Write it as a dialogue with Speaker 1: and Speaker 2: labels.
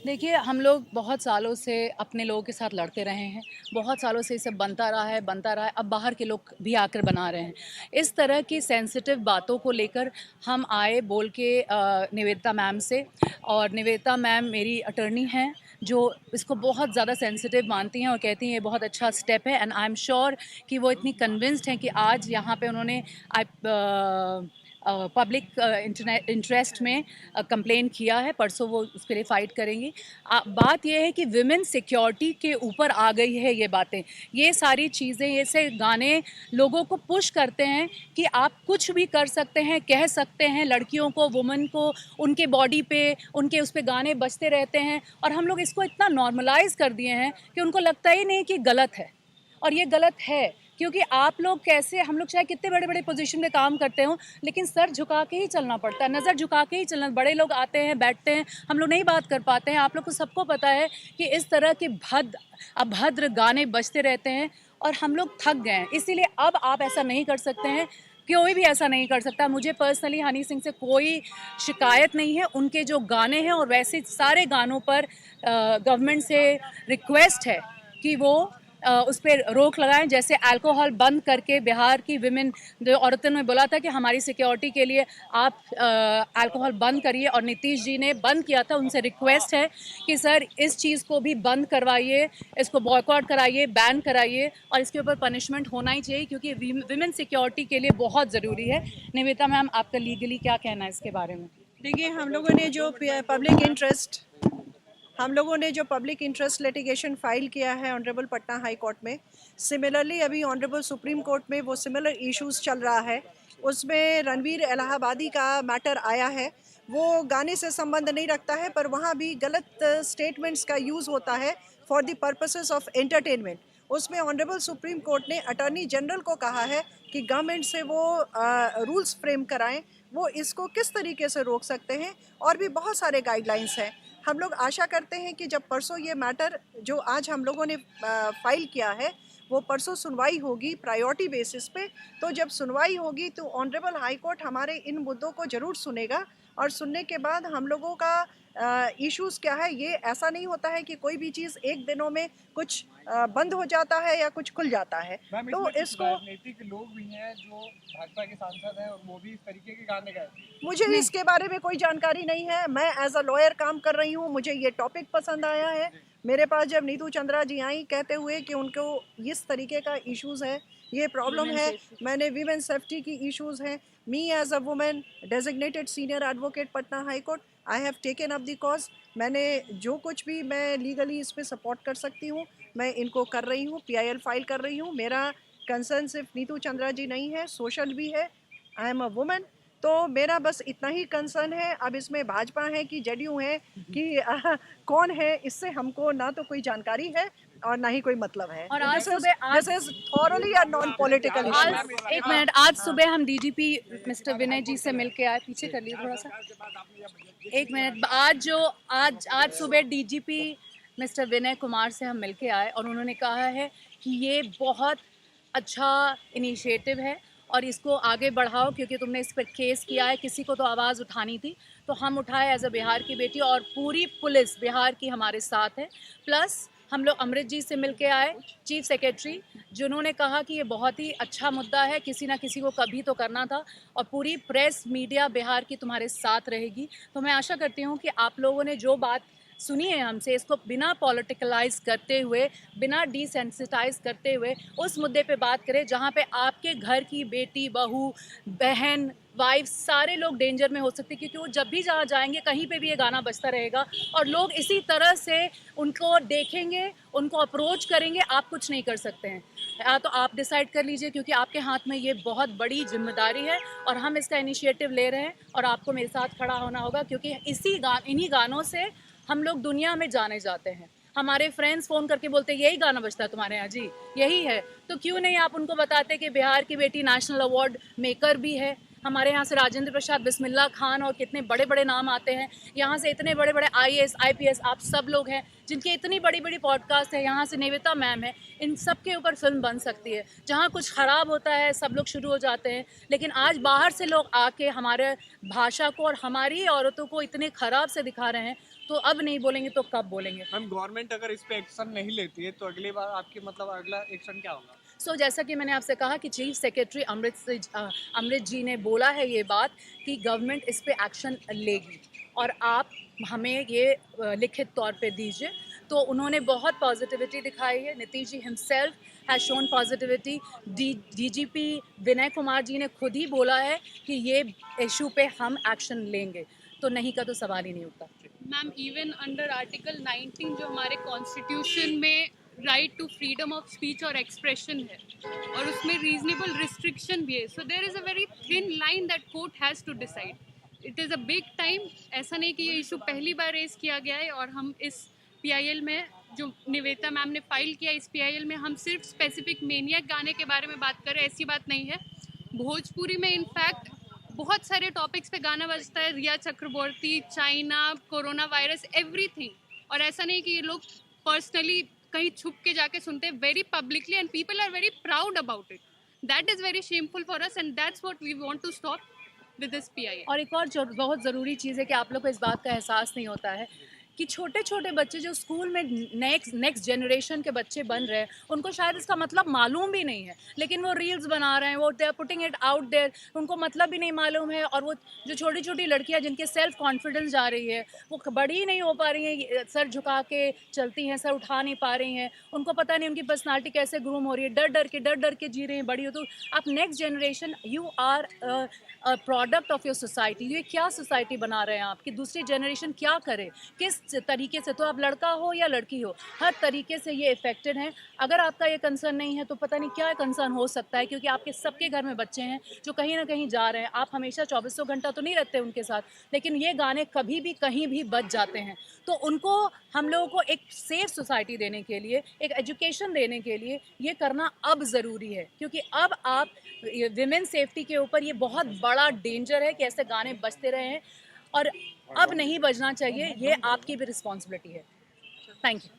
Speaker 1: देखिए, हम लोग बहुत सालों से अपने लोगों के साथ लड़ते रहे हैं, बहुत सालों से ये सब बनता रहा है, अब बाहर के लोग भी आकर बना रहे हैं। इस तरह की सेंसिटिव बातों को लेकर हम आए बोल के निवेदिता मैम से, और निवेदिता मैम मेरी अटर्नी हैं, जो इसको बहुत ज़्यादा सेंसिटिव मानती हैं और कहती हैं ये बहुत अच्छा स्टेप है, एंड आई एम श्योर कि वो इतनी कन्विंस्ड हैं कि आज यहाँ पे उन्होंने पब्लिक इंटरेस्ट में कंप्लेन किया है, परसों वो उसके लिए फ़ाइट करेंगी। बात ये है कि विमेन सिक्योरिटी के ऊपर आ गई है ये बातें, ये सारी चीज़ें, ये से गाने लोगों को पुश करते हैं कि आप कुछ भी कर सकते हैं, कह सकते हैं, लड़कियों को, वुमेन को, उनके बॉडी पे, उनके उस पे गाने बजते रहते हैं, और हम लोग इसको इतना नॉर्मलाइज़ कर दिए हैं कि उनको लगता ही नहीं कि गलत है। और ये गलत है, क्योंकि आप लोग कैसे, हम लोग चाहे कितने बड़े बड़े पोजीशन में काम करते हो, लेकिन सर झुका के ही चलना पड़ता है, नज़र झुका के ही चलना। बड़े लोग आते हैं, बैठते हैं, हम लोग नहीं बात कर पाते हैं। आप लोग को सबको पता है कि इस तरह के अभद्र गाने बजते रहते हैं, और हम लोग थक गए हैं। इसीलिए अब आप ऐसा नहीं कर सकते हैं, कोई भी ऐसा नहीं कर सकता। मुझे पर्सनली हनी सिंह से कोई शिकायत नहीं है, उनके जो गाने हैं और वैसे सारे गानों पर गवर्नमेंट से रिक्वेस्ट है कि वो उस पर रोक लगाएं। जैसे अल्कोहल बंद करके बिहार की विमेन जो औरतों ने बोला था कि हमारी सिक्योरिटी के लिए आप अल्कोहल बंद करिए, और नीतीश जी ने बंद किया था। उनसे रिक्वेस्ट है कि सर इस चीज़ को भी बंद करवाइए, इसको बॉयकॉट कराइए, बैन कराइए, और इसके ऊपर पनिशमेंट होना ही चाहिए, क्योंकि विमेन सिक्योरिटी के लिए बहुत ज़रूरी है। निवेदिता मैम, आपका लीगली क्या कहना है इसके बारे में?
Speaker 2: देखिए, हम लोगों ने जो पब्लिक इंटरेस्ट लिटिगेशन फाइल किया है ऑनरेबल पटना हाई कोर्ट में, सिमिलरली अभी ऑनरेबल सुप्रीम कोर्ट में वो सिमिलर इश्यूज चल रहा है। उसमें रणवीर इलाहाबादी का मैटर आया है। वो गाने से संबंध नहीं रखता है, पर वहाँ भी गलत स्टेटमेंट्स का यूज़ होता है for the purposes of entertainment. उसमें ऑनरेबल सुप्रीम कोर्ट ने अटॉर्नी जनरल को कहा है कि गवर्नमेंट से वो रूल्स फ्रेम कराएं, वो इसको किस तरीके से रोक सकते हैं, और भी बहुत सारे गाइडलाइंस हैं। हम लोग आशा करते हैं कि जब परसों ये मैटर जो आज हम लोगों ने फाइल किया है, वो परसों सुनवाई होगी प्रायोरिटी बेसिस पे। तो जब सुनवाई होगी तो ऑनरेबल हाई कोर्ट हमारे इन मुद्दों को ज़रूर सुनेगा, और सुनने के बाद हम लोगों का इश्यूज़ क्या है, ये ऐसा नहीं होता है कि कोई भी चीज़ एक दिनों में कुछ बंद हो जाता है या कुछ खुल जाता है। तो इसको
Speaker 3: राजनीतिक लोग भी हैं जो भाजपा के सांसद हैं और वो भी इस तरीके के गाने गाए।
Speaker 2: मुझे इसके बारे में कोई जानकारी नहीं है। मैं एज अ लॉयर काम कर रही हूँ, मुझे ये टॉपिक पसंद आया है। मेरे पास जब नीतू चंद्रा जी आई कहते हुए कि उनको इस तरीके का इश्यूज़ है, ये प्रॉब्लम है, मैंने वीमेन सेफ्टी की इश्यूज़ हैं, me as a women designated senior advocate Patna high court, I have taken up the cause. मैंने जो कुछ भी मैं लीगली इस पर सपोर्ट कर सकती हूँ, मैं इनको कर रही हूँ, PIL फाइल कर रही हूँ। मेरा कंसर्न सिर्फ नीतू चंद्रा जी नहीं है, सोशल भी है। आई एम अ वुमेन, तो मेरा बस इतना ही कंसर्न है। अब इसमें भाजपा है कि जेडीयू है कि कौन है, इससे हमको ना तो कोई जानकारी है और ना ही कोई मतलब है।
Speaker 1: और आज
Speaker 2: this is thoroughly a non political
Speaker 1: आज
Speaker 2: इशू।
Speaker 1: एक मिनट, आज सुबह हम DGP मिस्टर विनय जी से मिलके आए, पीछे कर लिए थोड़ा सा, एक मिनट। आज सुबह DGP मिस्टर विनय कुमार से हम मिलके आए, और उन्होंने कहा है कि ये बहुत अच्छा इनिशिएटिव है और इसको आगे बढ़ाओ, क्योंकि तुमने इस पर केस किया है, किसी को तो आवाज़ उठानी थी, तो हम उठाए एज अ बिहार की बेटी, और पूरी पुलिस बिहार की हमारे साथ है। प्लस हम लोग अमृत जी से मिलके आए, चीफ सेक्रेटरी, जिन्होंने कहा कि ये बहुत ही अच्छा मुद्दा है, किसी ना किसी को कभी तो करना था, और पूरी प्रेस मीडिया बिहार की तुम्हारे साथ रहेगी। तो मैं आशा करती हूँ कि आप लोगों ने जो बात सुनी है हमसे, इसको बिना पॉलिटिकलाइज करते हुए, बिना डिसेंसिटाइज करते हुए उस मुद्दे पे बात करें जहाँ पे आपके घर की बेटी, बहू, बहन, वाइफ, सारे लोग डेंजर में हो सकते हैं, क्योंकि वो जब भी जहाँ जाएंगे कहीं पे भी ये गाना बजता रहेगा, और लोग इसी तरह से उनको देखेंगे, उनको अप्रोच करेंगे। आप कुछ नहीं कर सकते हैं, या तो आप डिसाइड कर लीजिए, क्योंकि आपके हाथ में ये बहुत बड़ी जिम्मेदारी है, और हम इसका इनिशिएटिव ले रहे हैं, और आपको मेरे साथ खड़ा होना होगा, क्योंकि इन्हीं गानों से हम लोग दुनिया में जाने जाते हैं। हमारे फ्रेंड्स फ़ोन करके बोलते हैं यही गाना बजता है तुम्हारे यहाँ जी, यही है। तो क्यों नहीं आप उनको बताते कि बिहार की बेटी नेशनल अवार्ड मेकर भी है। हमारे यहाँ से राजेंद्र प्रसाद, बिस्मिल्लाह खान, और कितने बड़े बड़े नाम आते हैं। यहाँ से इतने बड़े बड़े IAS IPS आप सब लोग हैं, जिनकी इतनी बड़ी बड़ी पॉडकास्ट है। यहाँ से निवेदिता मैम है, इन सब के ऊपर फिल्म बन सकती है। जहाँ कुछ ख़राब होता है सब लोग शुरू हो जाते हैं, लेकिन आज बाहर से लोग आके हमारे भाषा को और हमारी औरतों को इतने ख़राब से दिखा रहे हैं, तो अब नहीं बोलेंगे तो कब बोलेंगे?
Speaker 3: मैम गवर्नमेंट अगर इस पे एक्शन नहीं लेती है तो अगली बार आपकी मतलब अगला एक्शन क्या होगा?
Speaker 1: जैसा कि मैंने आपसे कहा कि चीफ सेक्रेटरी अमृत जी ने बोला है ये बात कि गवर्नमेंट इस पे एक्शन लेगी और आप हमें ये लिखित तौर पे दीजिए। तो उन्होंने बहुत पॉजिटिविटी दिखाई है। Nitish ji himself has shown positivity. DGP Vinay Kumar ji ने खुद ही बोला है कि ये इशू पे हम एक्शन लेंगे, तो नहीं का तो सवाल ही नहीं उठता।
Speaker 4: मैम इवन अंडर आर्टिकल 19 जो हमारे कॉन्स्टिट्यूशन में right to freedom of speech और एक्सप्रेशन है और उसमें रीजनेबल रिस्ट्रिक्शन भी है, so there is a very thin line that court has to decide. It is a big time. ऐसा नहीं कि ये इशू पहली बार रेज किया गया है और हम इस पीआईएल में जो निवेदिता मैम ने फाइल किया, इस पीआईएल में हम सिर्फ स्पेसिफिक मेनियक गाने के बारे में बात करें, ऐसी बात नहीं है। भोजपुरी में इनफैक्ट बहुत सारे टॉपिक्स पे गाना बजता है, रिया चक्रवर्ती, चाइना, कोरोना वायरस, एवरीथिंग। और ऐसा नहीं कि ये लोग पर्सनली कहीं छुप के जाके सुनते हैं, very publicly, and people are very proud about it. That is very shameful for us and that's what we want to stop with this PIL.
Speaker 1: और एक और जो बहुत ज़रूरी चीज़ है कि आप लोग को इस बात का एहसास नहीं होता है कि छोटे छोटे बच्चे जो स्कूल में नेक्स्ट जनरेशन के बच्चे बन रहे हैं, उनको शायद इसका मतलब मालूम भी नहीं है, लेकिन वो रील्स बना रहे हैं, वो they are putting it out there, उनको मतलब भी नहीं मालूम है। और वो जो छोटी छोटी लड़कियां जिनके सेल्फ कॉन्फिडेंस जा रही है, वो बड़ी ही नहीं हो पा रही हैं, सर झुका के चलती हैं, सर उठा नहीं पा रही हैं, उनको पता नहीं उनकी पर्सनालिटी कैसे ग्रूम हो रही है, डर डर के जी रही हैं बड़ी हो। तो आप next generation, you are product of your society. ये क्या सोसाइटी बना रहे हैं आप कि दूसरी जनरेशन क्या करे, किस तरीके से। तो आप लड़का हो या लड़की हो, हर तरीके से ये इफेक्टेड हैं। अगर आपका ये कंसर्न नहीं है तो पता नहीं क्या कंसर्न हो सकता है, क्योंकि आपके सबके घर में बच्चे हैं जो कहीं ना कहीं जा रहे हैं। आप हमेशा 24 घंटा तो नहीं रहते उनके साथ, लेकिन ये गाने कभी भी कहीं भी बज जाते हैं। तो उनको, हम लोगों को एक सेफ सोसाइटी देने के लिए, एक एजुकेशन देने के लिए ये करना अब ज़रूरी है, क्योंकि अब आप विमेन सेफ्टी के ऊपर ये बहुत बड़ा डेंजर है कि ऐसे गाने बजते रहे हैं और अब नहीं बजना चाहिए। ये आपकी भी रिस्पॉन्सिबिलिटी है। Thank you.